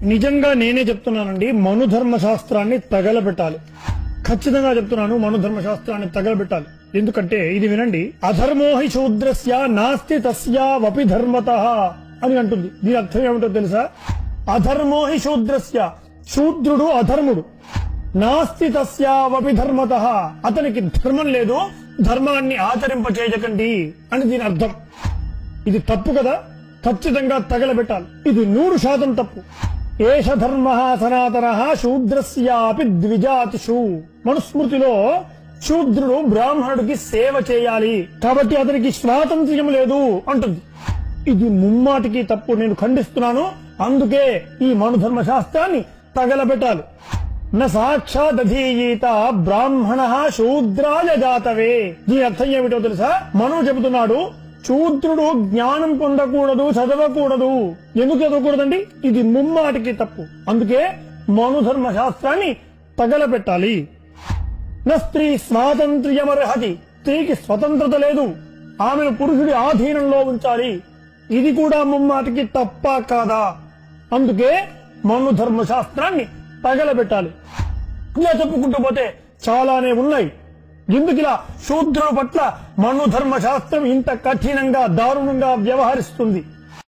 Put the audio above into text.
నిజంగా నేనే చెప్తున్నానండి, మనుధర్మశాస్త్రాన్ని తగలబెట్టాలి. ఖచ్చితంగా చెప్తున్నాను, మనుధర్మశాస్త్రాన్ని తగలబెట్టాలి. ఎందుకంటే ఇది వినండి, అధర్మోహి శూద్రస్య నాస్తి తస్యావపి ధర్మతః అని అంటుంది. దీని అర్థం ఏమిటో తెలుసా? అధర్మోహి శూద్రస్య, శూద్రుడు అధర్ముడు, నాస్తి తస్యావపి ధర్మతః, అతనికి ధర్మం లేదు, ధర్మాన్ని ఆచరింపచేయకండి అని దీని అర్థం. ఇది తప్పు కదా, ఖచ్చితంగా తగలబెట్టాలి. ఇది 100% తప్పు. ఏష ధర్మ సనాతన శూద్రస్యాపి ద్విజాతిషు. మనుస్మృతిలో శూద్రుడు బ్రాహ్మణుడికి సేవ చేయాలి, కాబట్టి అతనికి స్వాతంత్ర్యం లేదు అంటుంది. ఇది ముమ్మాటికి తప్పు, నేను ఖండిస్తున్నాను. అందుకే ఈ మనుధర్మ శాస్త్రాన్ని తగలబెట్టాలి. న సాక్షాదధీయీత బ్రాహ్మణ శూద్రాయ జాతవే. దీని అర్థం ఏమిటో తెలుసా? మను చెబుతున్నాడు, శూద్రుడు జ్ఞానం పొందకూడదు, చదవకూడదు. ఎందుకు చదవకూడదండి? ఇది ముమ్మాటికి తప్పు. అందుకే మనుధర్మ శాస్త్రాన్ని తగలబెట్టాలి. న స్త్రీ స్వాతంత్ర్యమర్హతి. స్త్రీకి స్వతంత్రత లేదు, ఆమెను పురుషుడి ఆధీనంలో ఉంచాలి. ఇది కూడా ముమ్మాటికి తప్ప కాదా? అందుకే మనుధర్మ శాస్త్రాన్ని తగలబెట్టాలి. ఇలా చెప్పుకుంటూ పోతే చాలానే ఉన్నాయి. ఎందుకు శూద్రుల పట్ల మనుధర్మ శాస్త్రం ఇంత కఠినంగా దారుణంగా వ్యవహరిస్తుంది?